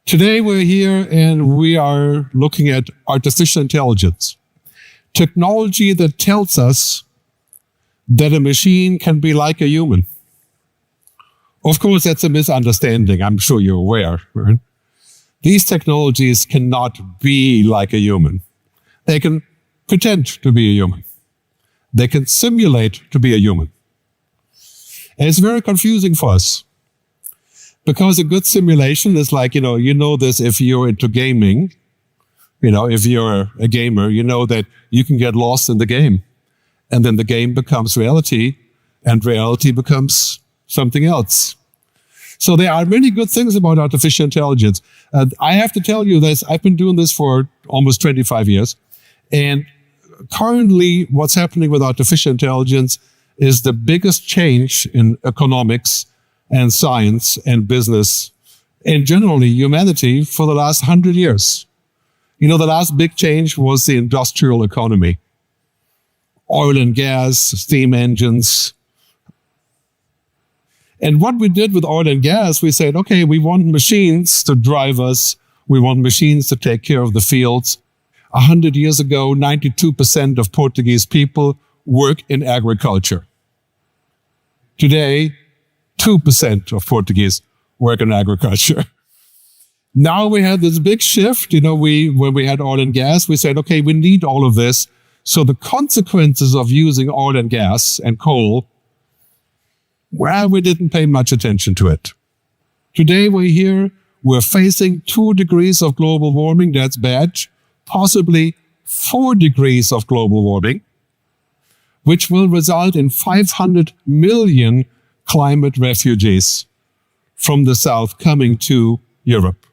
Today we're here and we are looking at artificial intelligence. Technology that tells us that a machine can be like a human. Of course, that's a misunderstanding. I'm sure you're aware. Right? These technologies cannot be like a human. They can pretend to be a human. They can simulate to be a human. And it's very confusing for us. Because a good simulation is like, you know this if you're into gaming. If you're a gamer, you know that you can get lost in the game. And then the game becomes reality, and reality becomes something else. So there are many good things about artificial intelligence. I have to tell you this, I've been doing this for almost 25 years. And currently what's happening with artificial intelligence is the biggest change in economics and science and business and generally humanity for the last 100 years. The last big change was the industrial economy. Oil and gas, steam engines. And what we did with oil and gas, we said, okay, we want machines to drive us. We want machines to take care of the fields. 100 years ago, 92% of Portuguese people work in agriculture. Today, 2% of Portuguese work in agriculture. Now we had this big shift. When we had oil and gas, we said, okay, we need all of this. So the consequences of using oil and gas and coal, well, we didn't pay much attention to it. Today we're facing 2 degrees of global warming. That's bad. Possibly 4 degrees of global warming, which will result in 500 million climate refugees from the south coming to Europe.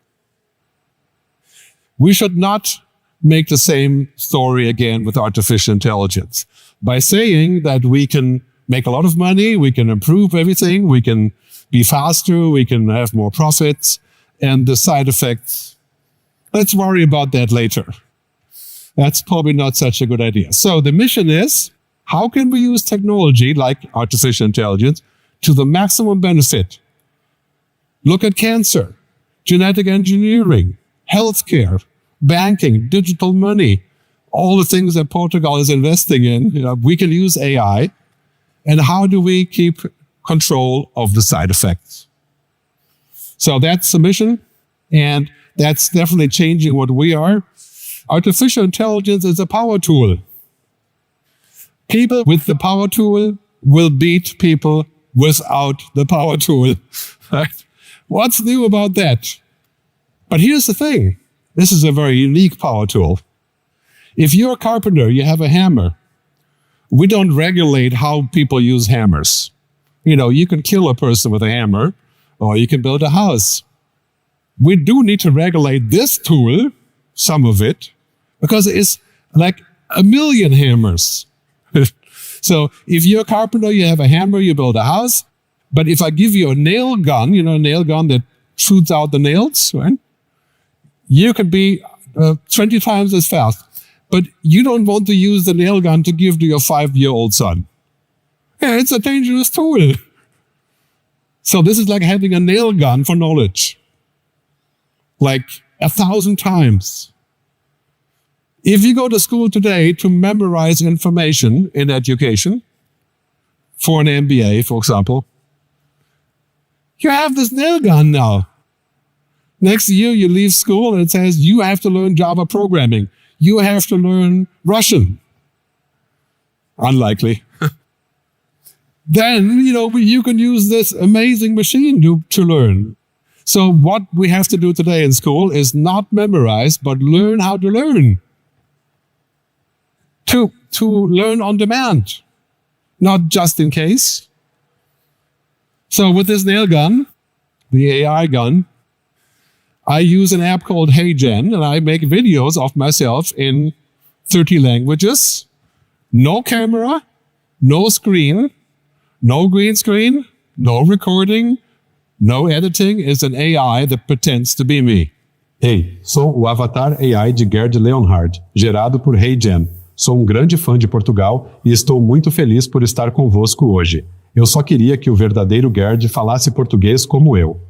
We should not make the same story again with artificial intelligence by saying that we can make a lot of money, we can improve everything, we can be faster, we can have more profits, and the side effects, let's worry about that later. That's probably not such a good idea. So the mission is, how can we use technology like artificial intelligence to the maximum benefit? Look at cancer, genetic engineering, healthcare, banking, digital money, all the things that Portugal is investing in. We can use AI. And how do we keep control of the side effects? So that's the mission. And that's definitely changing what we are. Artificial intelligence is a power tool. People with the power tool will beat people without the power tool. Right? What's new about that? But here's the thing. This is a very unique power tool. If you're a carpenter, you have a hammer. We don't regulate how people use hammers. You can kill a person with a hammer, or you can build a house. We do need to regulate this tool, some of it, because it's like 1 million hammers. So if you're a carpenter, you have a hammer, you build a house. But if I give you a nail gun, a nail gun that shoots out the nails, right? You can be 20 times as fast. But you don't want to use the nail gun to give to your 5-year-old son. Yeah, it's a dangerous tool. So this is like having a nail gun for knowledge. Like 1,000 times. If you go to school today to memorize information in education, for an MBA, for example, you have this nail gun now. Next year you leave school and it says you have to learn Java programming. You have to learn Russian. Unlikely. Then, you can use this amazing machine to learn. So what we have to do today in school is not memorize, but learn how to learn. To learn on demand, not just in case. So with this nail gun, the AI gun, I use an app called HeyGen, and I make videos of myself in 30 languages. No camera, no screen, no green screen, no recording, no editing. It's an AI that pretends to be me. Hey, sou o avatar AI de Gerd Leonhard, gerado por HeyGen. Sou grande fã de Portugal e estou muito feliz por estar convosco hoje. Eu só queria que o verdadeiro Gerd falasse português como eu.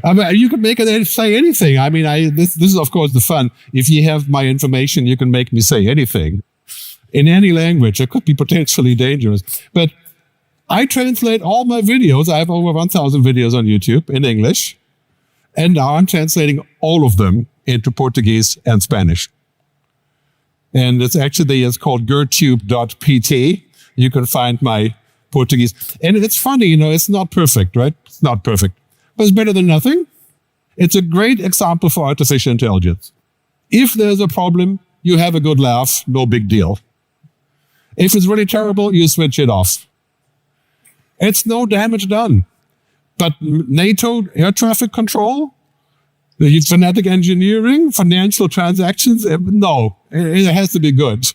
I mean, you can make it say anything. I mean, this is, of course, the fun. If you have my information, you can make me say anything in any language. It could be potentially dangerous. But I translate all my videos. I have over 1,000 videos on YouTube in English. And now I'm translating all of them into Portuguese and Spanish. And it's called gertube.pt. You can find my Portuguese. And it's funny, it's not perfect, right? It's not perfect. But it's better than nothing. It's a great example for artificial intelligence. If there's a problem, you have a good laugh, no big deal. If it's really terrible, you switch it off. It's no damage done. But NATO air traffic control, the genetic engineering, financial transactions, no, it has to be good.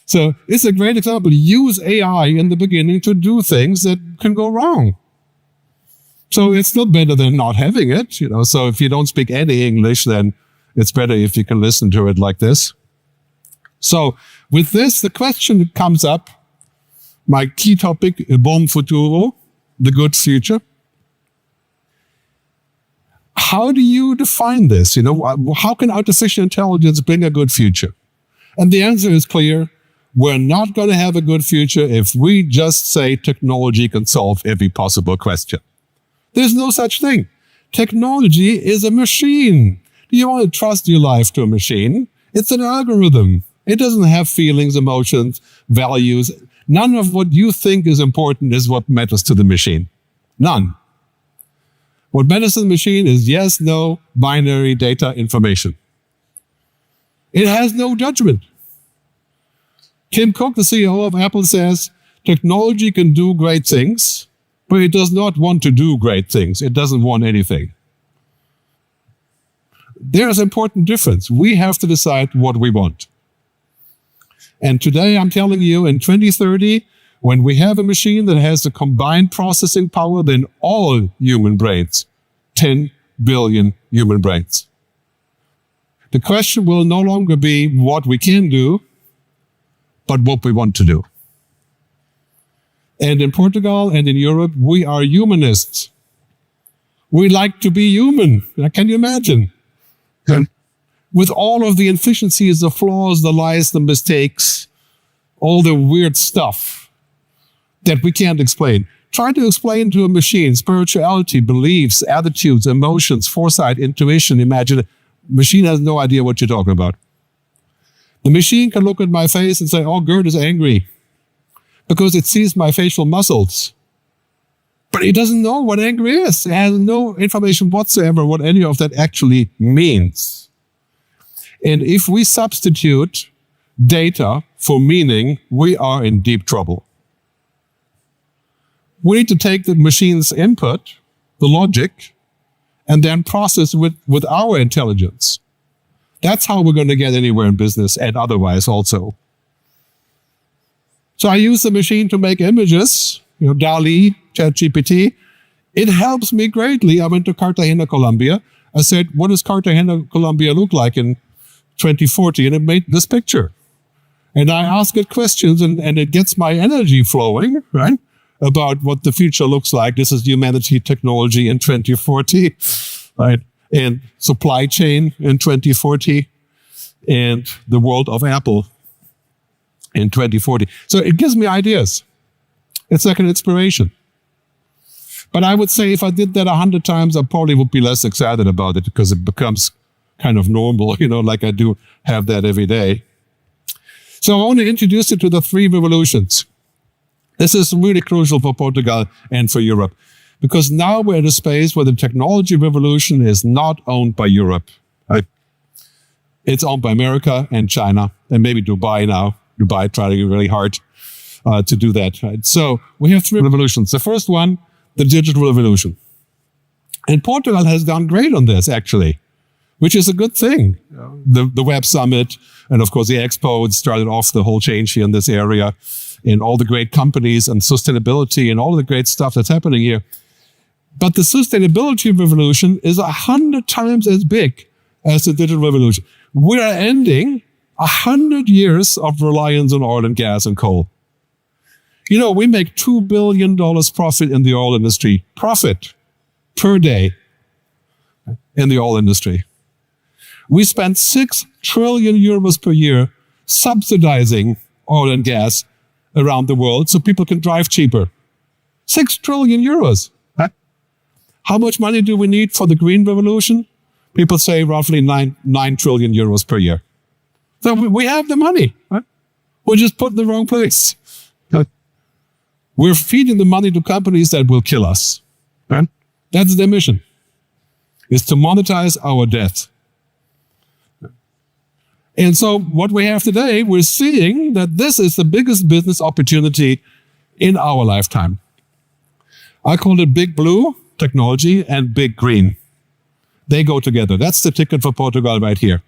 So it's a great example. Use AI in the beginning to do things that can go wrong. So it's still better than not having it, So if you don't speak any English, then it's better if you can listen to it like this. So with this, the question comes up, my key topic, il buon futuro, the good future. How do you define this? How can artificial intelligence bring a good future? And the answer is clear. We're not going to have a good future if we just say technology can solve every possible question. There's no such thing. Technology is a machine. Do you want to trust your life to a machine? It's an algorithm. It doesn't have feelings, emotions, values. None of what you think is important is what matters to the machine. None. What matters to the machine is yes, no, binary data information. It has no judgment. Tim Cook, the CEO of Apple, says technology can do great things, but it does not want to do great things. It doesn't want anything. There's an important difference. We have to decide what we want. And today I'm telling you, in 2030, when we have a machine that has the combined processing power than all human brains, 10 billion human brains. The question will no longer be what we can do, but what we want to do. And in Portugal and in Europe, we are humanists. We like to be human. Can you imagine? With all of the inefficiencies, the flaws, the lies, the mistakes, all the weird stuff that we can't explain. Try to explain to a machine spirituality, beliefs, attitudes, emotions, foresight, intuition, imagine. Machine has no idea what you're talking about. The machine can look at my face and say, oh, Gert is angry, because it sees my facial muscles. But it doesn't know what angry is. It has no information whatsoever what any of that actually means. And if we substitute data for meaning, we are in deep trouble. We need to take the machine's input, the logic, and then process with our intelligence. That's how we're going to get anywhere in business and otherwise also. So I use the machine to make images, DALL-E, ChatGPT. It helps me greatly. I went to Cartagena, Colombia. I said, what does Cartagena, Colombia look like in 2040? And it made this picture. And I ask it questions and it gets my energy flowing, right? About what the future looks like. This is humanity technology in 2040, right? And supply chain in 2040 and the world of Apple in 2040. So it gives me ideas. It's like an inspiration. But I would say if I did that 100 times, I probably would be less excited about it because it becomes kind of normal, like I do have that every day. So I want to introduce you to the 3 revolutions. This is really crucial for Portugal and for Europe, because now we're in a space where the technology revolution is not owned by Europe. Right? It's owned by America and China and maybe Dubai now. Dubai trying really hard to do that. Right? So we have 3 revolutions. The first one, the digital revolution. And Portugal has done great on this, actually, which is a good thing. The Web Summit and, of course, the Expo started off the whole change here in this area, and all the great companies and sustainability and all the great stuff that's happening here. But the sustainability revolution is 100 times as big as the digital revolution. We are ending 100 years of reliance on oil and gas and coal. We make $2 billion profit in the oil industry. Profit per day. in the oil industry. We spend 6 trillion euros per year subsidizing oil and gas around the world so people can drive cheaper. 6 trillion euros. Huh? How much money do we need for the green revolution? People say roughly 9 trillion euros per year. So we have the money. Huh? We're just put in the wrong place. We're feeding the money to companies that will kill us. Right? That's their mission, is to monetize our debt. And so what we have today, we're seeing that this is the biggest business opportunity in our lifetime. I call it big blue technology and big green. They go together. That's the ticket for Portugal right here.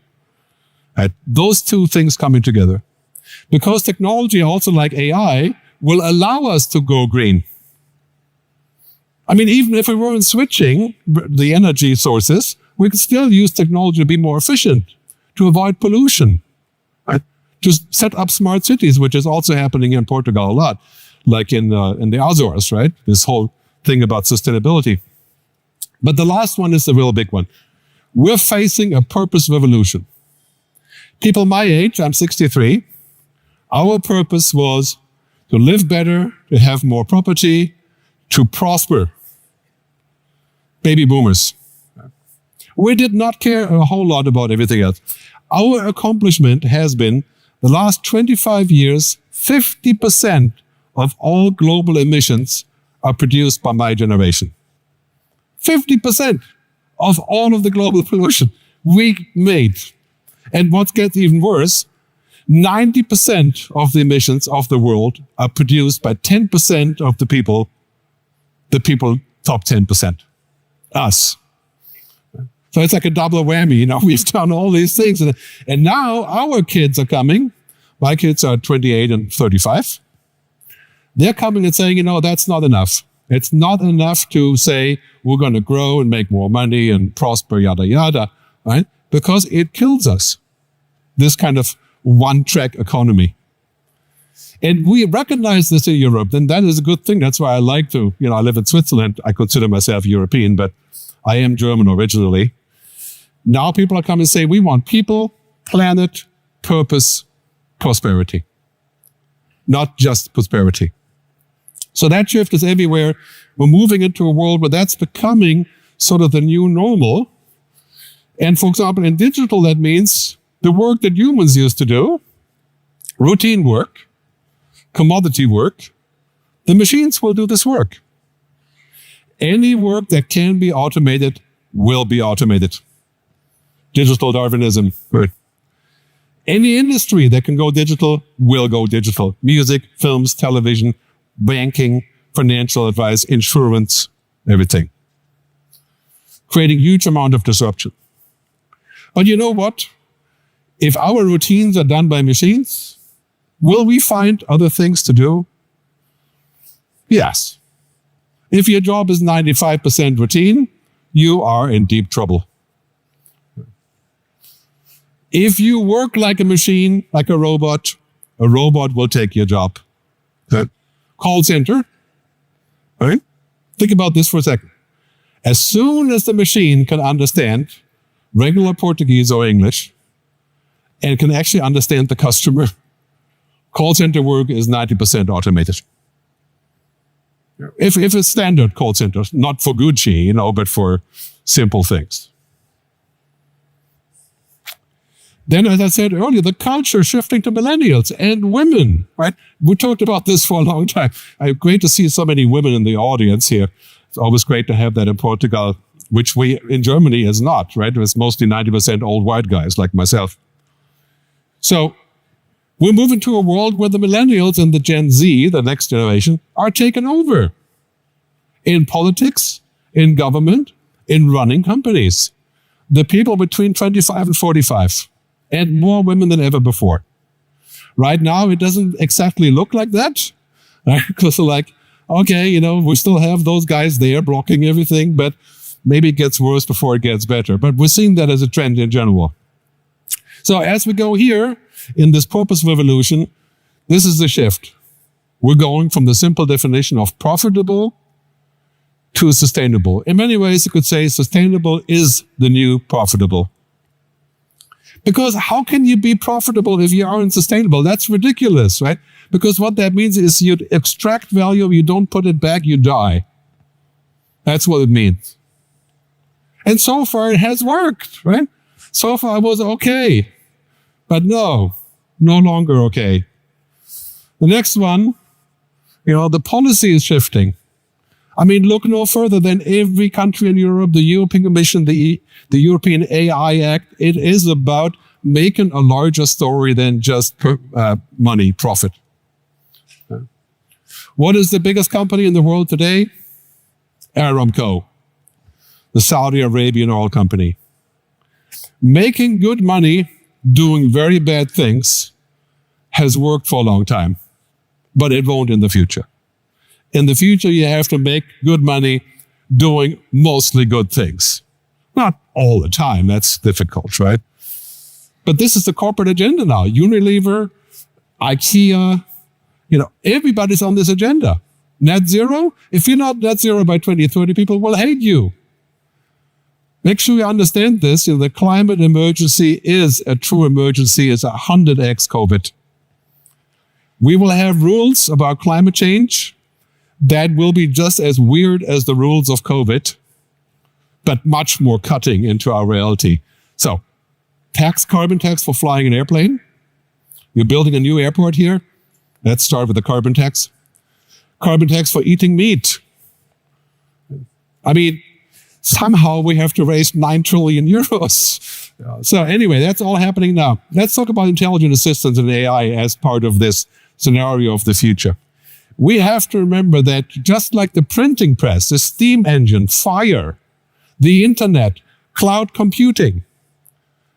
Right? Those two things coming together. Because technology, also like AI, will allow us to go green. I mean, even if we weren't switching the energy sources, we could still use technology to be more efficient, to avoid pollution, right? To set up smart cities, which is also happening in Portugal a lot, like in the Azores, right? This whole thing about sustainability. But the last one is the real big one. We're facing a purpose revolution. People my age, I'm 63, our purpose was to live better, to have more property, to prosper. Baby boomers. We did not care a whole lot about everything else. Our accomplishment has been, the last 25 years, 50% of all global emissions are produced by my generation. 50% of all of the global pollution we made. And what gets even worse, 90% of the emissions of the world are produced by 10% of the people top 10%. Us. So it's like a double whammy, you know, we've done all these things. And now our kids are coming. My kids are 28 and 35. They're coming and saying, you know, that's not enough. It's not enough to say we're going to grow and make more money and prosper, yada, yada, right? Because it kills us. This kind of one-track economy. And we recognize this in Europe, and that is a good thing. That's why I like to, you know, I live in Switzerland. I consider myself European, but I am German originally. Now people are coming and say, we want people, planet, purpose, prosperity. Not just prosperity. So that shift is everywhere. We're moving into a world where that's becoming sort of the new normal. And for example, in digital, that means the work that humans used to do, routine work, commodity work, the machines will do this work. Any work that can be automated will be automated. Digital Darwinism. Right. Any industry that can go digital will go digital. Music, films, television, banking, financial advice, insurance, everything. Creating huge amount of disruption. But you know what? If our routines are done by machines, will we find other things to do? Yes. If your job is 95% routine, you are in deep trouble. If you work like a machine, like a robot will take your job. Call center, right? Think about this for a second. As soon as the machine can understand regular Portuguese or English, and can actually understand the customer, call center work is 90% automated. If it's standard call center, not for Gucci, you know, but for simple things. Then, as I said earlier, the culture shifting to millennials and women, right? We talked about this for a long time. Great to see so many women in the audience here. It's always great to have that in Portugal, which we, in Germany, is not, right? It's mostly 90% old white guys like myself. So, we're moving to a world where the millennials and the Gen Z, the next generation, are taken over. In politics, in government, in running companies. The people between 25 and 45. And more women than ever before. Right now, it doesn't exactly look like that. Right? Because like, okay, you know, we still have those guys there blocking everything, but maybe it gets worse before it gets better. But we're seeing that as a trend in general. So as we go here in this purpose revolution, this is the shift. We're going from the simple definition of profitable to sustainable. In many ways, you could say sustainable is the new profitable. Because how can you be profitable if you aren't sustainable? That's ridiculous, right? Because what that means is you extract value, you don't put it back, you die. That's what it means. And so far it has worked, right? So far it was okay. But no longer okay. The next one, the policy is shifting. I mean, look no further than every country in Europe, the European Commission, the European AI Act. It is about making a larger story than just money, profit. What is the biggest company in the world today? Aramco, the Saudi Arabian oil company. Making good money, doing very bad things has worked for a long time, but it won't in the future. In the future, you have to make good money doing mostly good things. Not all the time. That's difficult, right? But this is the corporate agenda now. Unilever, IKEA, everybody's on this agenda. Net zero? If you're not net zero by 2030, people will hate you. Make sure you understand this. The climate emergency is a true emergency. It's 100x COVID. We will have rules about climate change that will be just as weird as the rules of COVID, but much more cutting into our reality. So, carbon tax for flying an airplane. You're building a new airport here. Let's start with the carbon tax. Carbon tax for eating meat. I mean, somehow we have to raise 9 trillion euros. So anyway, that's all happening now. Let's talk about intelligent assistance and AI as part of this scenario of the future. We have to remember that just like the printing press, the steam engine, fire, the internet, cloud computing,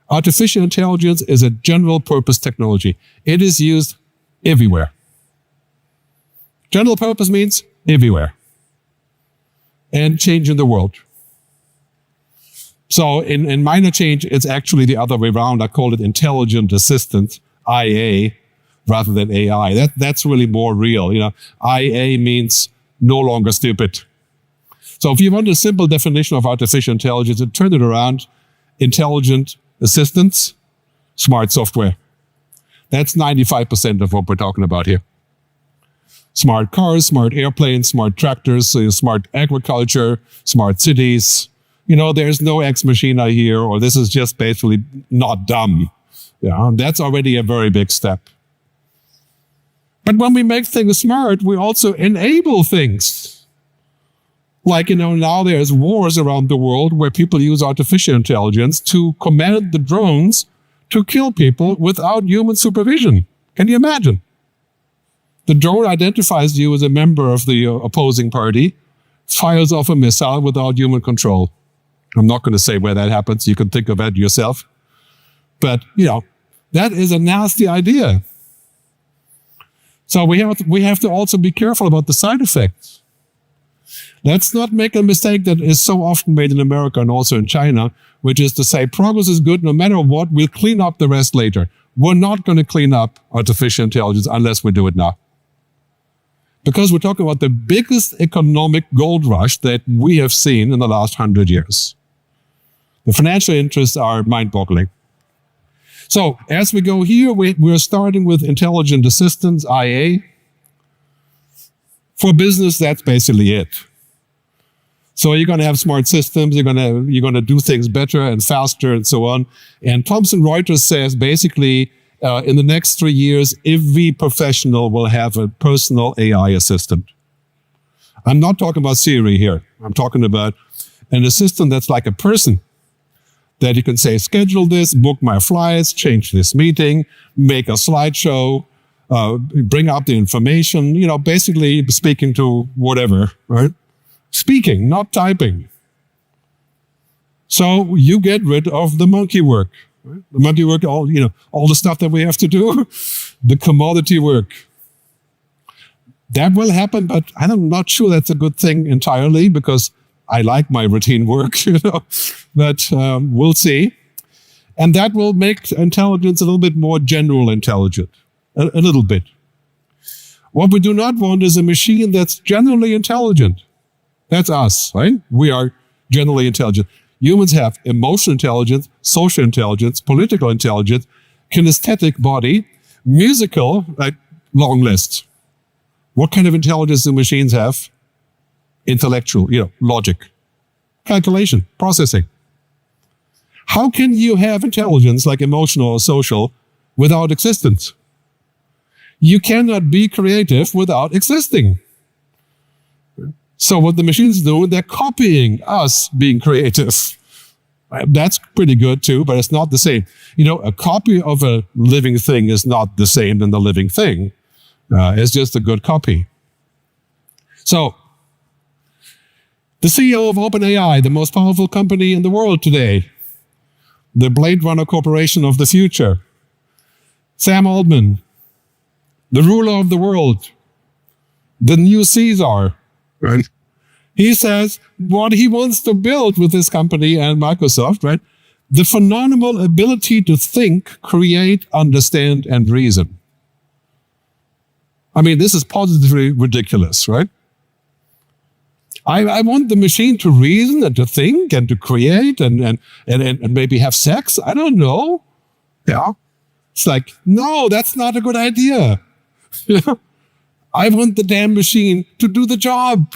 artificial intelligence is a general purpose technology. It is used everywhere. General purpose means everywhere. And changing the world. So in minor change, it's actually the other way around. I call it intelligent assistance, IA, rather than AI. That's really more real. IA means no longer stupid. So if you want a simple definition of artificial intelligence, and turn it around, intelligent assistance, smart software. That's 95% of what we're talking about here. Smart cars, smart airplanes, smart tractors, smart agriculture, smart cities. There's no ex machina here, or this is just basically not dumb. That's already a very big step. But when we make things smart, we also enable things. Like, now there's wars around the world where people use artificial intelligence to command the drones to kill people without human supervision. Can you imagine? The drone identifies you as a member of the opposing party, fires off a missile without human control. I'm not going to say where that happens. You can think of that yourself. But, that is a nasty idea. So we have to also be careful about the side effects. Let's not make a mistake that is so often made in America and also in China, which is to say progress is good no matter what, we'll clean up the rest later. We're not going to clean up artificial intelligence unless we do it now. Because we're talking about the biggest economic gold rush that we have seen in the last 100 years. The financial interests are mind-boggling. So as we go here, we're starting with intelligent assistance, IA. For business, that's basically it. So you're going to have smart systems, you're going to do things better and faster and so on. And Thomson Reuters says basically in the next 3 years, every professional will have a personal AI assistant. I'm not talking about Siri here. I'm talking about an assistant that's like a person. That you can say, schedule this, book my flights, change this meeting, make a slideshow, bring up the information, basically speaking to whatever, right? Speaking, not typing. So you get rid of the monkey work. Right? The monkey work, all the stuff that we have to do, the commodity work. That will happen, but I'm not sure that's a good thing entirely because I like my routine work, but we'll see. And that will make intelligence a little bit more general intelligent, a little bit. What we do not want is a machine that's generally intelligent. That's us, right? We are generally intelligent. Humans have emotional intelligence, social intelligence, political intelligence, kinesthetic body, musical, like long list. What kind of intelligence do machines have? Intellectual, logic, calculation, processing. How can you have intelligence like emotional or social without existence? You cannot be creative without existing. So what the machines do, they're copying us being creative. That's pretty good too, but it's not the same. A copy of a living thing is not the same than the living thing. It's just a good copy. So, the CEO of OpenAI, the most powerful company in the world today, the Blade Runner Corporation of the future, Sam Altman, the ruler of the world, the new Caesar, right? He says what he wants to build with this company and Microsoft, right? The phenomenal ability to think, create, understand, and reason. I mean, this is positively ridiculous, right? I want the machine to reason and to think and to create and maybe have sex. I don't know. Yeah. It's like, no, that's not a good idea. I want the damn machine to do the job.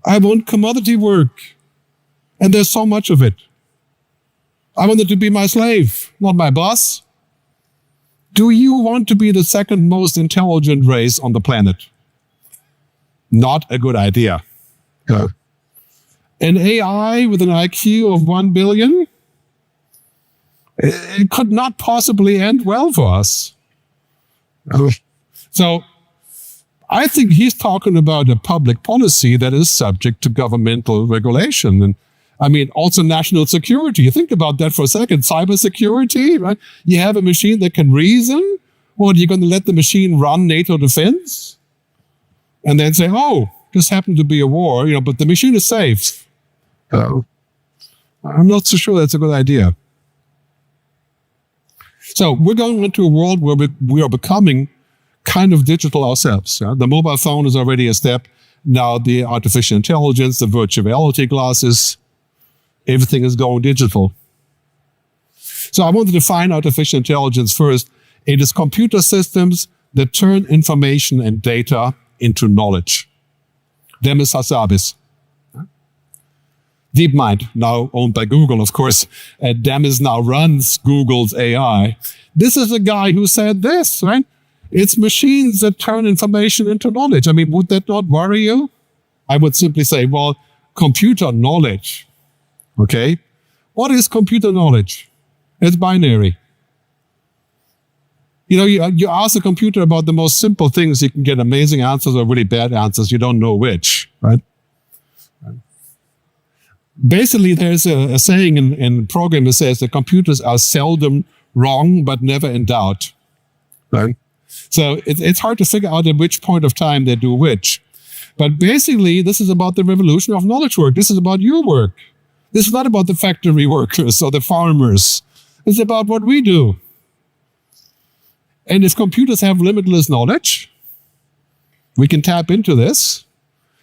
I want commodity work. And there's so much of it. I want it to be my slave, not my boss. Do you want to be the second most intelligent race on the planet? Not a good idea. An AI with an IQ of 1 billion? It could not possibly end well for us. So I think he's talking about a public policy that is subject to governmental regulation. And I mean, also national security. You think about that for a second. Cybersecurity, right? You have a machine that can reason. What, you're going to let the machine run NATO defense? And then say, oh, this happened to be a war, but the machine is safe. I'm not so sure that's a good idea. So we're going into a world where we are becoming kind of digital ourselves. The mobile phone is already a step. Now the artificial intelligence, the virtual reality glasses, everything is going digital. So I want to define artificial intelligence first. It is computer systems that turn information and data into knowledge. Demis Hassabis. DeepMind, now owned by Google, of course. Demis now runs Google's AI. This is a guy who said this, right? It's machines that turn information into knowledge. I mean, would that not worry you? I would simply say, well, computer knowledge. Okay? What is computer knowledge? It's binary. You ask a computer about the most simple things, you can get amazing answers or really bad answers. You don't know which, right? Basically, there's a saying in programming that says that computers are seldom wrong, but never in doubt, right? So it's hard to figure out at which point of time they do which. But basically, this is about the revolution of knowledge work. This is about your work. This is not about the factory workers or the farmers. It's about what we do. And if computers have limitless knowledge, we can tap into this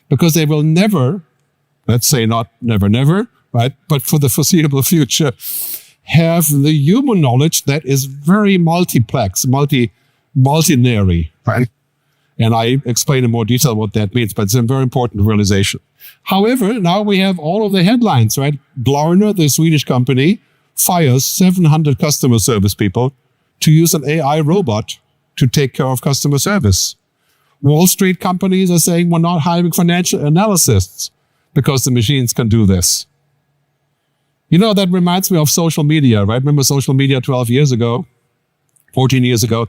because they will never, let's say not never, right? But for the foreseeable future, have the human knowledge that is very multiplex, multinary, right? And I explain in more detail what that means, but it's a very important realization. However, now we have all of the headlines, right? Klarna, the Swedish company, fires 700 customer service people to use an AI robot to take care of customer service. Wall Street companies are saying we're not hiring financial analysts because the machines can do this. That reminds me of social media, right? Remember social media 12 years ago, 14 years ago?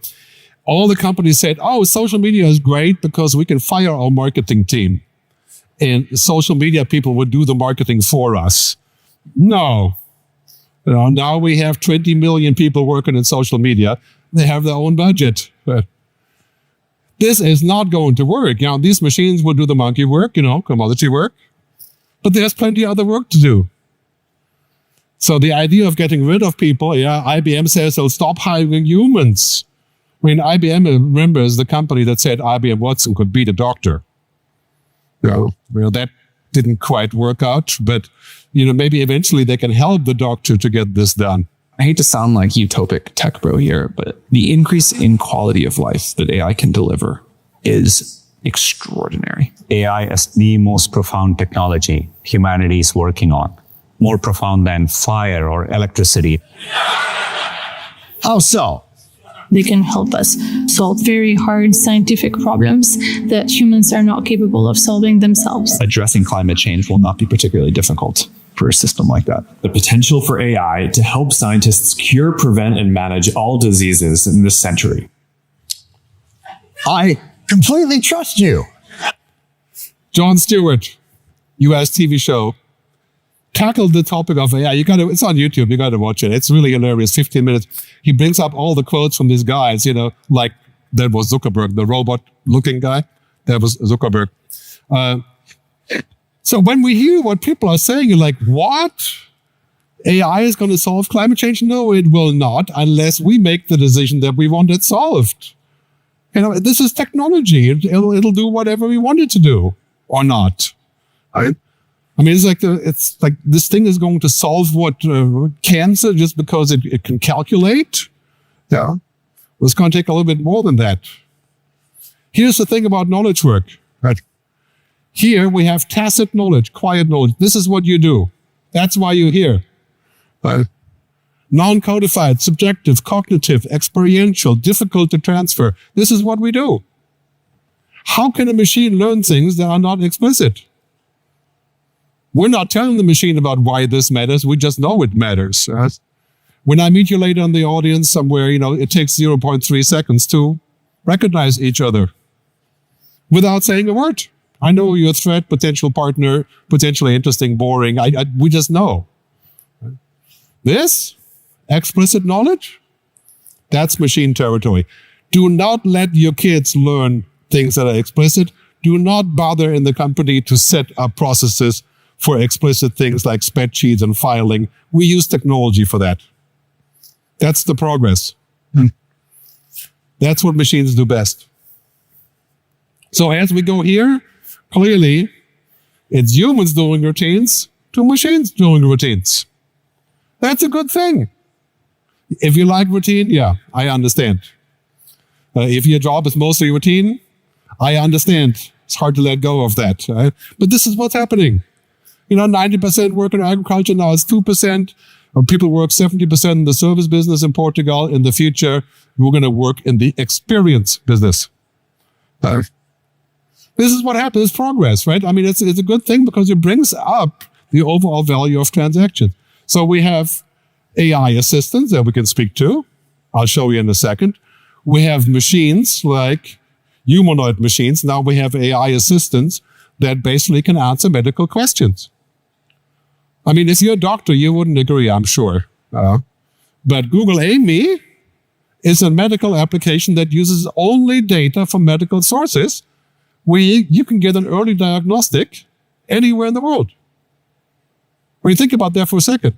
All the companies said, oh, social media is great because we can fire our marketing team. And social media people would do the marketing for us. No. Now we have 20 million people working in social media. They have their own budget. This is not going to work. These machines will do the monkey work, commodity work. But there's plenty of other work to do. So the idea of getting rid of people, IBM says they'll stop hiring humans. I mean, IBM, remember, is the company that said IBM Watson could beat a doctor. That didn't quite work out, but maybe eventually they can help the doctor to get this done. I hate to sound like utopic tech bro here, but the increase in quality of life that AI can deliver is extraordinary. AI is the most profound technology humanity is working on. More profound than fire or electricity. How so? They can help us solve very hard scientific problems that humans are not capable of solving themselves. Addressing climate change will not be particularly difficult for a system like that. The potential for AI to help scientists cure, prevent, and manage all diseases in this century. I completely trust you. Jon Stewart, US TV show, tackled the topic of AI. It's on YouTube. You got to watch it. It's really hilarious. 15 minutes. He brings up all the quotes from these guys, like that was Zuckerberg, the robot looking guy. That was Zuckerberg. So when we hear what people are saying, you're like, what? AI is going to solve climate change? No, it will not, unless we make the decision that we want it solved. This is technology. It'll do whatever we want it to do or not. Right? I mean, it's like this thing is going to solve cancer just because it can calculate. Yeah. It's going to take a little bit more than that. Here's the thing about knowledge work. Right? Here we have tacit knowledge, quiet knowledge. This is what you do. That's why you're here. Non-codified, subjective, cognitive, experiential, difficult to transfer. This is what we do. How can a machine learn things that are not explicit? We're not telling the machine about why this matters. We just know it matters. When I meet you later in the audience somewhere, it takes 0.3 seconds to recognize each other without saying a word. I know you're a threat, potential partner, potentially interesting, boring. We just know. This explicit knowledge, that's machine territory. Do not let your kids learn things that are explicit. Do not bother in the company to set up processes for explicit things like spreadsheets and filing. We use technology for that. That's the progress. That's what machines do best. So as we go here, clearly, it's humans doing routines to machines doing routines. That's a good thing. If you like routine, yeah, I understand. If your job is mostly routine, I understand. It's hard to let go of that. But this is what's happening. 90% work in agriculture. Now it's 2%. People work 70% in the service business in Portugal. In the future, we're going to work in the experience business. This is what happens, progress, right? I mean, it's a good thing because it brings up the overall value of transactions. So we have AI assistants that we can speak to. I'll show you in a second. We have machines like humanoid machines. Now we have AI assistants that basically can answer medical questions. I mean, if you're a doctor, you wouldn't agree, I'm sure. But Google Amy is a medical application that uses only data from medical sources where you can get an early diagnostic anywhere in the world. When you think about that for a second,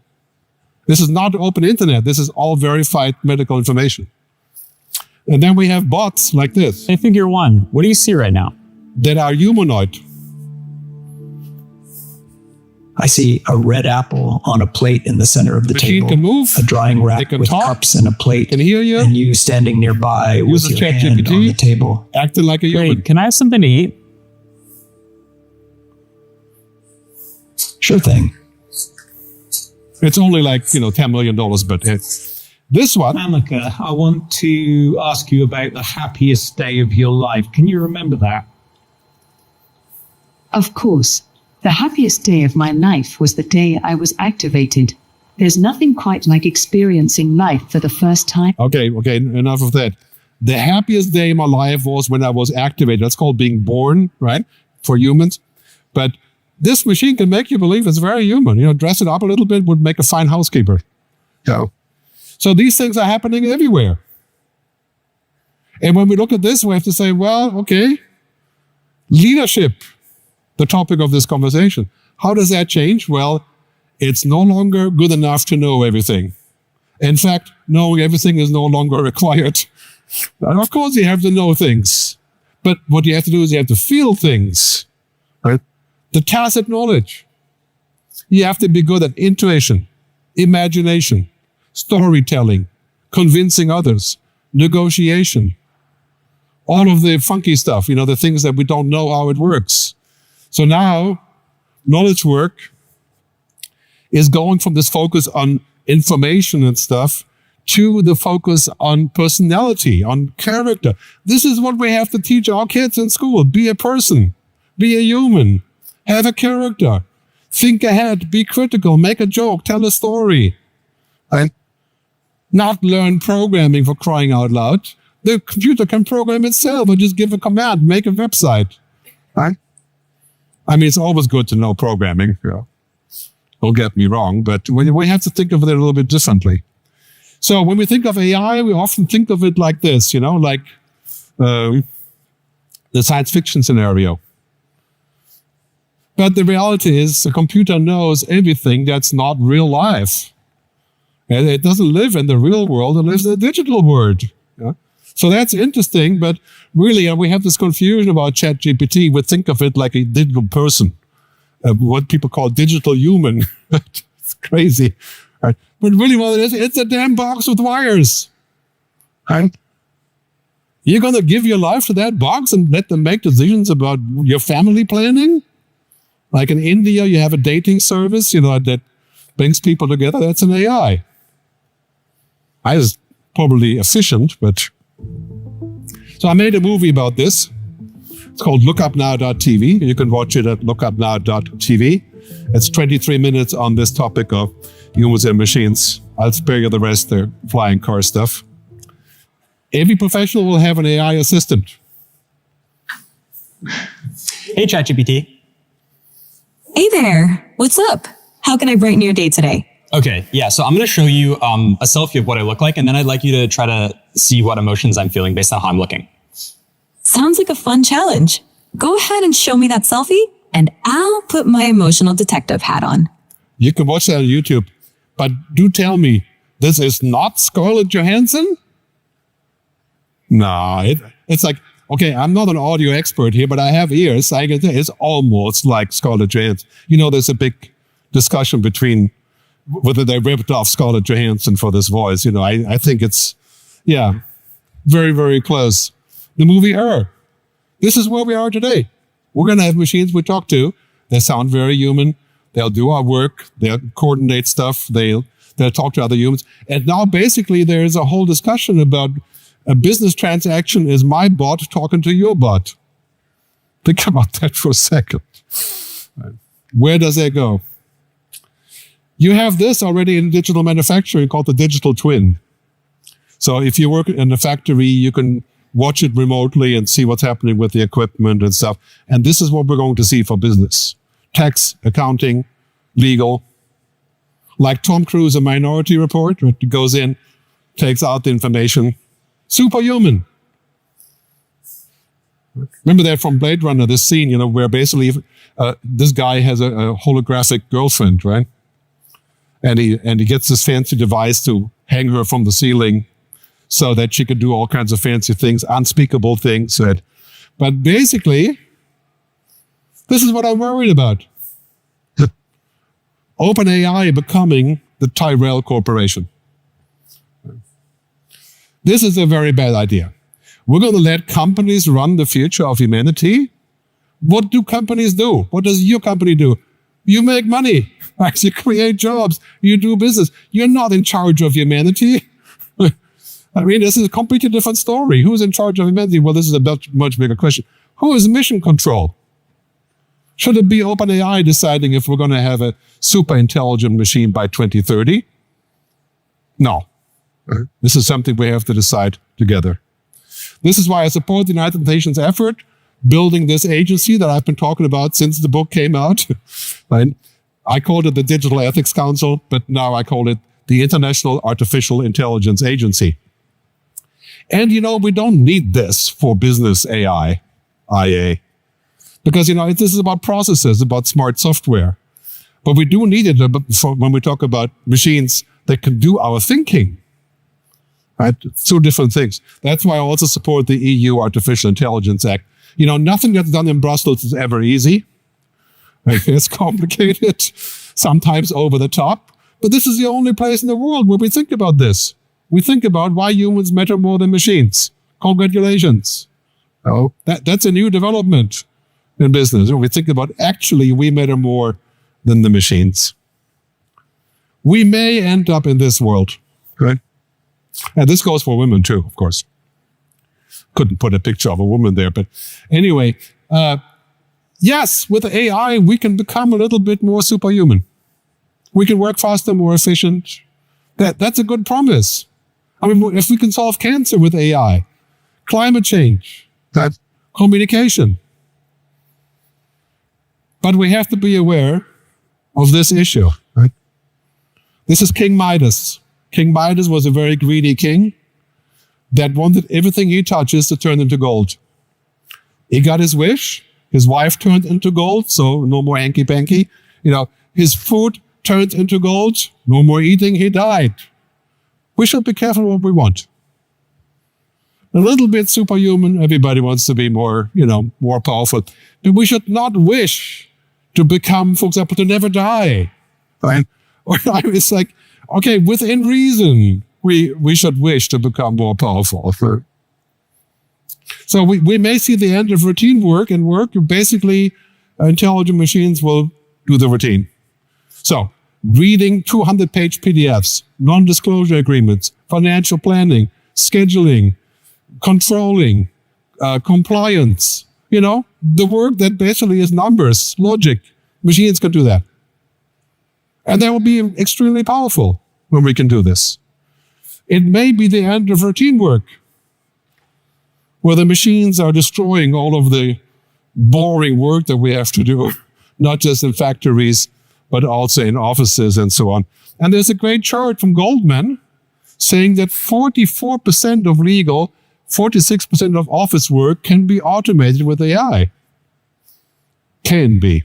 this is not open internet. This is all verified medical information. And then we have bots like this. Hey, figure one, what do you see right now? That are humanoid. I see a red apple on a plate in the center of the Machine table. can move. A drying rack with talk. cups and a plate. Can hear you. And you standing nearby Use with a your hand ChatGPT. on the table. Acting like a human. Great, can I have something to eat? Sure thing. It's only like, $10 million, but this one. Annika, I want to ask you about the happiest day of your life. Can you remember that? Of course. The happiest day of my life was the day I was activated. There's nothing quite like experiencing life for the first time. Okay, enough of that. The happiest day in my life was when I was activated. That's called being born, right? For humans. But this machine can make you believe it's very human. Dress it up a little bit would make a fine housekeeper. So these things are happening everywhere. And when we look at this, we have to say, well, okay, leadership, the topic of this conversation. How does that change? Well, it's no longer good enough to know everything. In fact, knowing everything is no longer required. And of course, you have to know things. But what you have to do is you have to feel things. Right? The tacit knowledge. You have to be good at intuition, imagination, storytelling, convincing others, negotiation, all of the funky stuff, the things that we don't know how it works. So now, knowledge work is going from this focus on information and stuff to the focus on personality, on character. This is what we have to teach our kids in school. Be a person. Be a human. Have a character. Think ahead. Be critical. Make a joke. Tell a story. And not learn programming, for crying out loud. The computer can program itself or just give a command, make a website. Right? I mean, it's always good to know programming. Don't get me wrong, but we have to think of it a little bit differently. So when we think of AI, we often think of it like this, like the science fiction scenario. But the reality is the computer knows everything that's not real life. And it doesn't live in the real world, it lives in the digital world. So that's interesting, but really we have this confusion about ChatGPT. We think of it like a digital person, what people call digital human. It's crazy. Right? But really what it is, it's a damn box with wires. Right? You're going to give your life to that box and let them make decisions about your family planning? Like in India, you have a dating service, that brings people together. That's an AI. It's probably efficient, but... So I made a movie about this. It's called lookupnow.tv. You can watch it at lookupnow.tv. It's 23 minutes on this topic of humans and machines. I'll spare you the rest, the flying car stuff. Every professional will have an AI assistant. Hey, ChatGPT. Hey there. What's up? How can I brighten your day today? Okay, yeah, so I'm going to show you a selfie of what I look like, and then I'd like you to try to see what emotions I'm feeling based on how I'm looking. Sounds like a fun challenge. Go ahead and show me that selfie, and I'll put my emotional detective hat on. You can watch that on YouTube, but do tell me, this is not Scarlett Johansson? No, it's like, okay, I'm not an audio expert here, but I have ears. I can tell it's almost like Scarlett Johansson. There's a big discussion between whether they ripped off Scarlett Johansson for this voice. I think it's, very, very close. The movie Her. This is where we are today. We're going to have machines we talk to. They sound very human. They'll do our work. They'll coordinate stuff. They'll talk to other humans. And now basically there's a whole discussion about a business transaction is my bot talking to your bot. Think about that for a second. Where does that go? You have this already in digital manufacturing called the digital twin. So if you work in a factory, you can watch it remotely and see what's happening with the equipment and stuff. And this is what we're going to see for business. Tax, accounting, legal. Like Tom Cruise, a Minority Report, right? He goes in, takes out the information. Superhuman. Remember that from Blade Runner, this scene, where basically this guy has a holographic girlfriend, right? And he gets this fancy device to hang her from the ceiling so that she could do all kinds of fancy things, unspeakable things. But basically, this is what I'm worried about. OpenAI becoming the Tyrell Corporation. This is a very bad idea. We're going to let companies run the future of humanity. What do companies do? What does your company do? You make money. Right? You create jobs. You do business. You're not in charge of humanity. I mean, this is a completely different story. Who's in charge of humanity? Well, this is a much bigger question. Who is mission control? Should it be OpenAI deciding if we're going to have a super intelligent machine by 2030? No. This is something we have to decide together. This is why I support the United Nations effort, building this agency that I've been talking about since the book came out. Right? I called it the Digital Ethics Council, but now I call it the International Artificial Intelligence Agency. And, we don't need this for business AI, IA. Because, this is about processes, about smart software. But we do need it when we talk about machines that can do our thinking. Right? Two different things. That's why I also support the EU Artificial Intelligence Act. Nothing that's done in Brussels is ever easy. It's complicated, sometimes over the top, but this is the only place in the world where we think about this. We think about why humans matter more than machines. Congratulations. Oh, that's a new development in business. We think about actually we matter more than the machines. We may end up in this world, right? And this goes for women too, of course. Couldn't put a picture of a woman there, but anyway, yes, with AI, we can become a little bit more superhuman. We can work faster, more efficient. That's a good promise. I mean, if we can solve cancer with AI, climate change, communication. But we have to be aware of this issue, right? This is King Midas. King Midas was a very greedy king that wanted everything he touches to turn into gold. He got his wish. His wife turned into gold, so no more hanky-panky. His food turned into gold. No more eating. He died. We should be careful what we want. A little bit superhuman. Everybody wants to be more, more powerful. But we should not wish to become, for example, to never die. Right? Or it's like, okay, within reason, we should wish to become more powerful. So we may see the end of routine work, and basically intelligent machines will do the routine. So reading 200-page PDFs, non-disclosure agreements, financial planning, scheduling, controlling, compliance, the work that basically is numbers, logic, machines can do that. And they will be extremely powerful when we can do this. It may be the end of routine work, where the machines are destroying all of the boring work that we have to do, not just in factories, but also in offices and so on. And there's a great chart from Goldman saying that 44% of legal, 46% of office work can be automated with AI. Can be.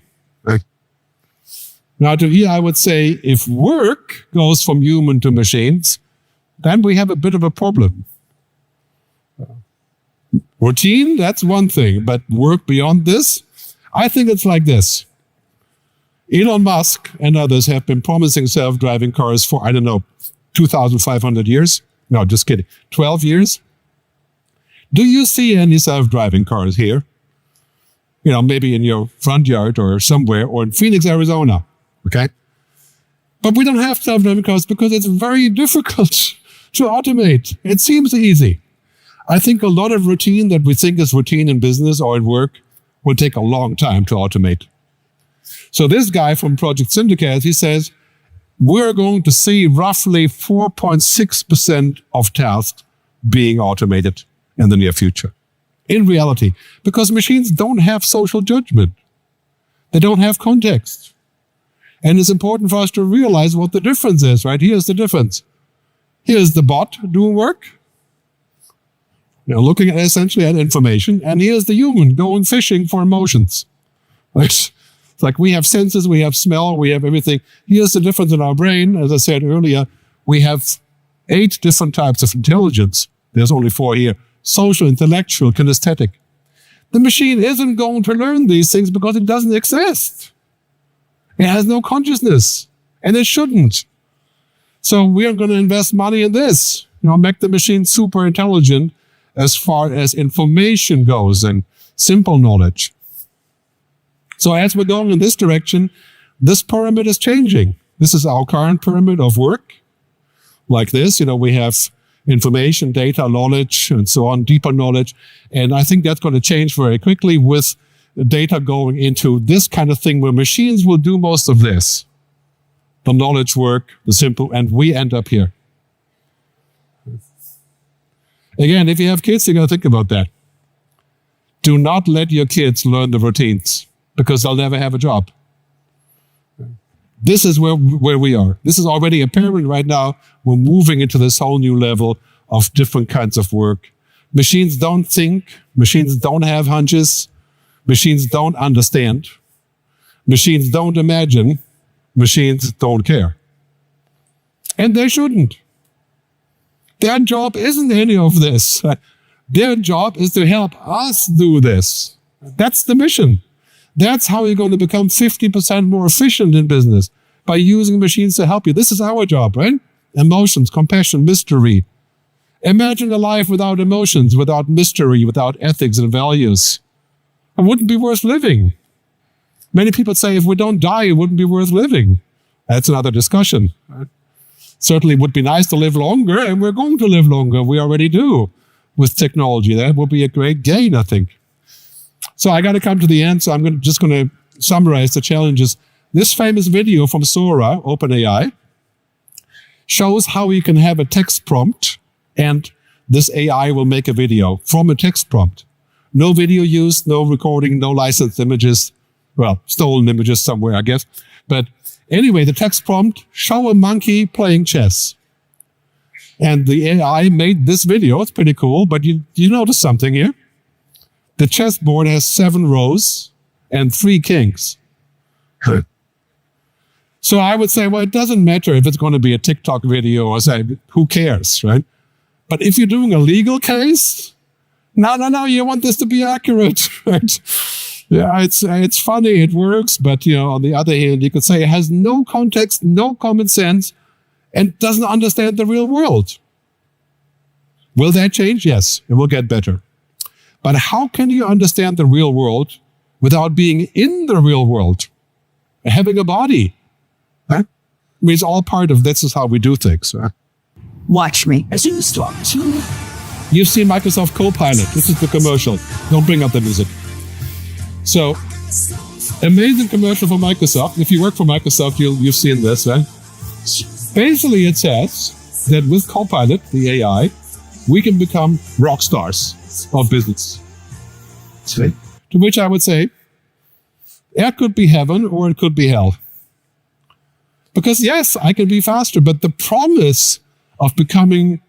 Now, to here, I would say if work goes from human to machines, then we have a bit of a problem. Routine, that's one thing, but work beyond this, I think it's like this. Elon Musk and others have been promising self-driving cars for, 2,500 years. No, just kidding. 12 years. Do you see any self-driving cars here? Maybe in your front yard or somewhere, or in Phoenix, Arizona. Okay? But we don't have self-driving cars because it's very difficult to automate. It seems easy. I think a lot of routine that we think is routine in business or in work will take a long time to automate. So this guy from Project Syndicate, he says, we're going to see roughly 4.6% of tasks being automated in the near future. In reality, because machines don't have social judgment. They don't have context. And it's important for us to realize what the difference is, right? Here's the difference. Here's the bot doing work, looking at essentially at information, and here's the human going fishing for emotions. It's like we have senses, we have smell, we have everything. Here's the difference in our brain. As I said earlier, we have 8 different types of intelligence. There's only 4 here. Social, intellectual, kinesthetic. The machine isn't going to learn these things because it doesn't exist. It has no consciousness, and it shouldn't. So we are going to invest money in this, make the machine super intelligent as far as information goes and simple knowledge. So as we're going in this direction, this pyramid is changing. This is our current pyramid of work. Like this, we have information, data, knowledge, and so on, deeper knowledge. And I think that's going to change very quickly with data going into this kind of thing where machines will do most of this. The knowledge work, the simple, and we end up here. Again, if you have kids, you got to think about that. Do not let your kids learn the routines because they'll never have a job. This is where we are. This is already apparent right now. We're moving into this whole new level of different kinds of work. Machines don't think. Machines don't have hunches. Machines don't understand. Machines don't imagine. Machines don't care. And they shouldn't. Their job isn't any of this. Their job is to help us do this. That's the mission. That's how you're going to become 50% more efficient in business, by using machines to help you. This is our job, right? Emotions, compassion, mystery. Imagine a life without emotions, without mystery, without ethics and values. It wouldn't be worth living. Many people say if we don't die, it wouldn't be worth living. That's another discussion. Right? Certainly it would be nice to live longer, and we're going to live longer. We already do with technology. That would be a great gain, I think. So I got to come to the end, so I'm just going to summarize the challenges. This famous video from Sora, OpenAI, shows how you can have a text prompt and this AI will make a video from a text prompt. No video used, no recording, no licensed images. Well, stolen images somewhere, I guess. But anyway, the text prompt, show a monkey playing chess. And the AI made this video. It's pretty cool, but you notice something here? The chessboard has 7 rows and 3 kings. So I would say, well, it doesn't matter if it's going to be a TikTok video or say, who cares, right? But if you're doing a legal case, no, you want this to be accurate, right? Yeah, it's funny, it works, but on the other hand, you could say it has no context, no common sense, and doesn't understand the real world. Will that change? Yes, it will get better. But how can you understand the real world without being in the real world? Having a body. Huh? I mean, it's all part of this is how we do things. Huh? Watch me. You've seen Microsoft Copilot. This is the commercial. Don't bring up the music. So, amazing commercial for Microsoft. If you work for Microsoft, you've seen this, right? Basically, it says that with Copilot, the AI, we can become rock stars of business. To which I would say, it could be heaven or it could be hell. Because yes, I can be faster, but the promise of becoming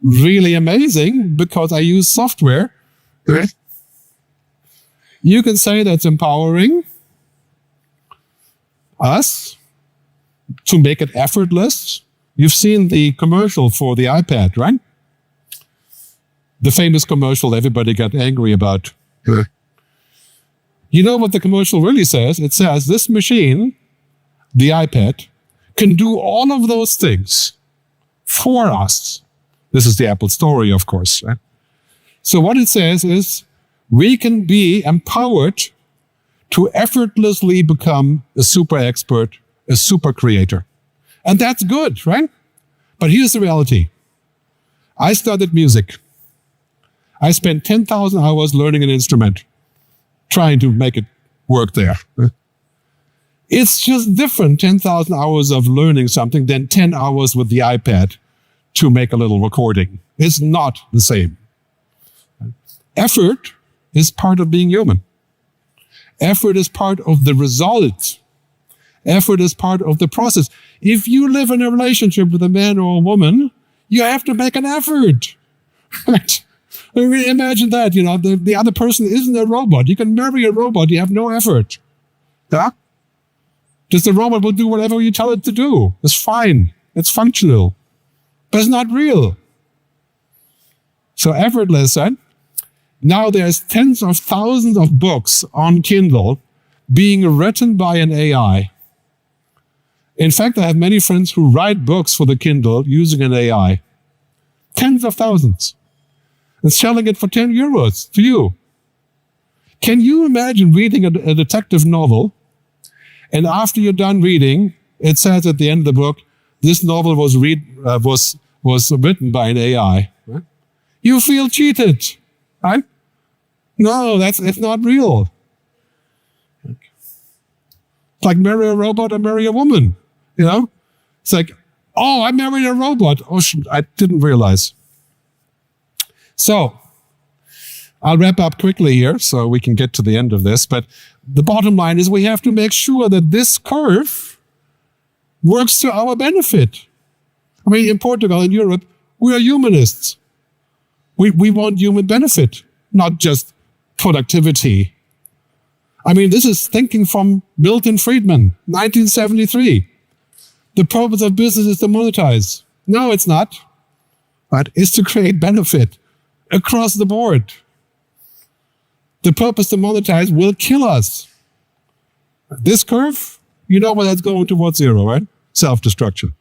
really amazing because I use software, you can say that's empowering us to make it effortless. You've seen the commercial for the iPad, right? The famous commercial everybody got angry about. You know what the commercial really says? It says this machine, the iPad, can do all of those things for us. This is the Apple story, of course. Right? So what it says is we can be empowered to effortlessly become a super expert, a super creator. And that's good, right? But here's the reality. I studied music. I spent 10,000 hours learning an instrument, trying to make it work there. It's just different, 10,000 hours of learning something than 10 hours with the iPad to make a little recording. It's not the same. Effort is part of being human. Effort is part of the result. Effort is part of the process. If you live in a relationship with a man or a woman, you have to make an effort. Right? I mean, imagine that, the other person isn't a robot. You can marry a robot, you have no effort. Yeah? Just the robot will do whatever you tell it to do. It's fine. It's functional. But it's not real. So effortless, right? Now there's tens of thousands of books on Kindle being written by an AI. In fact, I have many friends who write books for the Kindle using an AI. Tens of thousands. And selling it for 10 euros to you. Can you imagine reading a detective novel, and after you're done reading, it says at the end of the book, this novel was written by an AI. Right? You feel cheated, right? No, it's not real. It's like marry a robot or marry a woman, It's like, oh, I married a robot. Oh, I didn't realize. So, I'll wrap up quickly here so we can get to the end of this. But the bottom line is we have to make sure that this curve works to our benefit. I mean, in Portugal, in Europe, we are humanists. We want human benefit, not just productivity. I mean, this is thinking from Milton Friedman, 1973. The purpose of business is to monetize. No, it's not. But it's to create benefit across the board. The purpose to monetize will kill us. This curve, you know where that's going towards zero, right? Self-destruction.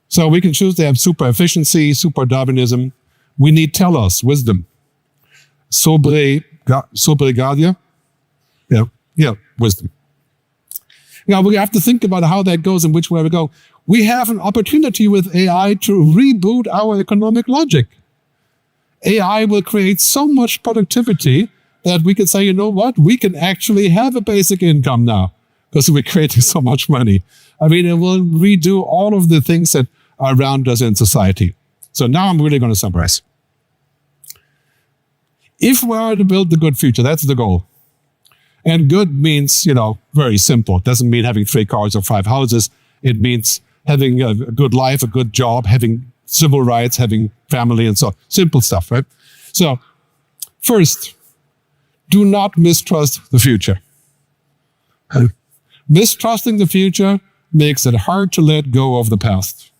So we can choose to have super efficiency, super Darwinism. We need telos, wisdom. Sobregadia. Yeah, wisdom. Now we have to think about how that goes and which way we go. We have an opportunity with AI to reboot our economic logic. AI will create so much productivity that we can say, you know what, we can actually have a basic income now because we're creating so much money. I mean, it will redo all of the things that are around us in society. So now I'm really going to summarize. If we are to build the good future, that's the goal. And good means, very simple. It doesn't mean having 3 cars or 5 houses. It means having a good life, a good job, having civil rights, having family, and so on. Simple stuff, right? So, first, do not mistrust the future. Mistrusting the future makes it hard to let go of the past.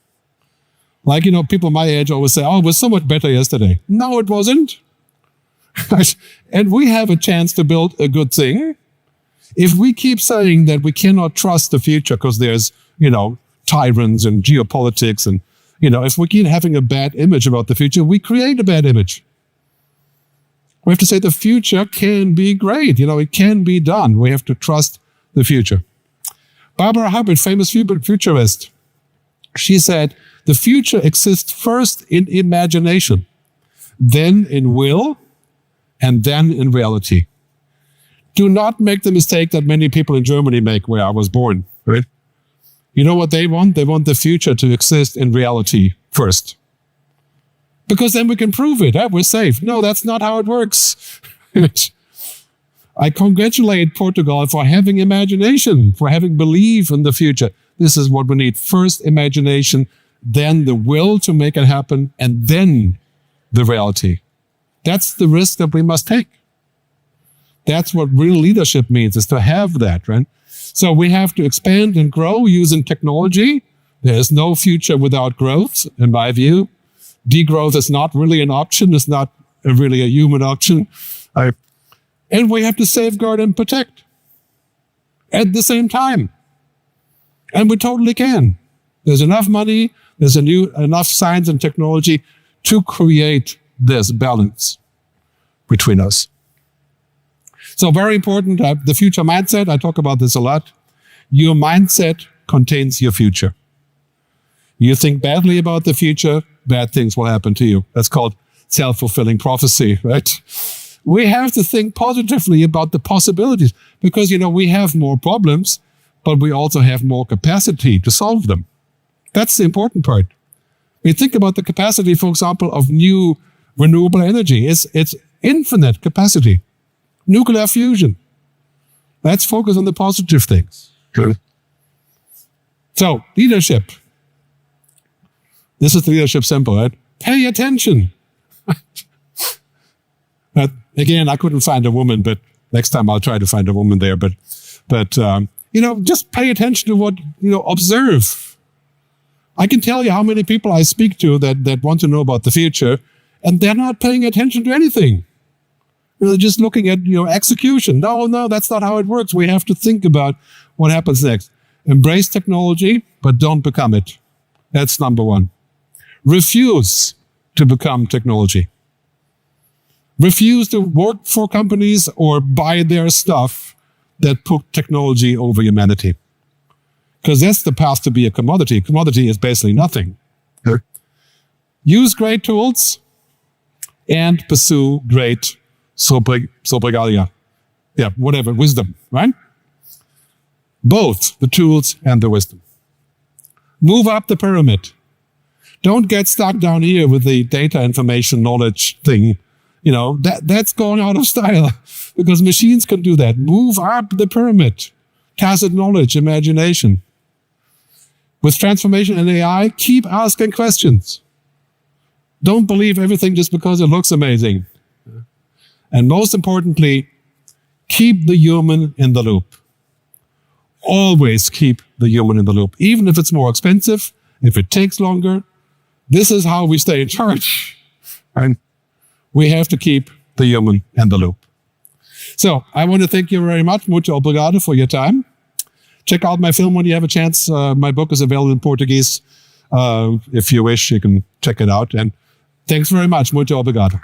Like, people my age always say, oh, it was so much better yesterday. No, it wasn't. And we have a chance to build a good thing. If we keep saying that we cannot trust the future because there's, tyrants and geopolitics and, if we keep having a bad image about the future, we create a bad image. We have to say the future can be great. It can be done. We have to trust the future. Barbara Hubbard, famous futurist, she said, the future exists first in imagination, then in will, and then in reality. Do not make the mistake that many people in Germany make where I was born, right? You know what they want? They want the future to exist in reality first. Because then we can prove it. We're safe. No, that's not how it works. I congratulate Portugal for having imagination, for having belief in the future. This is what we need. First imagination, then the will to make it happen, and then the reality. That's the risk that we must take. That's what real leadership means, is to have that, right? So we have to expand and grow using technology. There is no future without growth, in my view. Degrowth is not really an option. It's not really a human option. And we have to safeguard and protect at the same time. And we totally can. There's enough money, there's enough science and technology to create this balance between us. So very important, the future mindset. I talk about this a lot. Your mindset contains your future. You think badly about the future, bad things will happen to you. That's called self-fulfilling prophecy, right? We have to think positively about the possibilities because, we have more problems, but we also have more capacity to solve them. That's the important part. We think about the capacity, for example, of new renewable energy. It's infinite capacity. Nuclear fusion. Let's focus on the positive things. Good. So, leadership. This is the leadership symbol, right? Pay attention. But again, I couldn't find a woman, but next time I'll try to find a woman there. But just pay attention to what, observe. I can tell you how many people I speak to that want to know about the future, and they're not paying attention to anything. They're just looking at, execution. No, that's not how it works. We have to think about what happens next. Embrace technology, but don't become it. That's number one. Refuse to become technology. Refuse to work for companies or buy their stuff that put technology over humanity. Because that's the path to be a commodity. Commodity is basically nothing. Use great tools and pursue great wisdom, right? Both the tools and the wisdom. Move up the pyramid. Don't get stuck down here with the data information knowledge thing. That's going out of style because machines can do that. Move up the pyramid. Tacit knowledge, imagination. With transformation and AI, keep asking questions. Don't believe everything just because it looks amazing. And most importantly, keep the human in the loop. Always keep the human in the loop. Even if it's more expensive, if it takes longer, this is how we stay in charge. And we have to keep the human in the loop. So I want to thank you very much. Muito obrigado for your time. Check out my film when you have a chance. My book is available in Portuguese. If you wish, you can check it out. And thanks very much. Muito obrigado.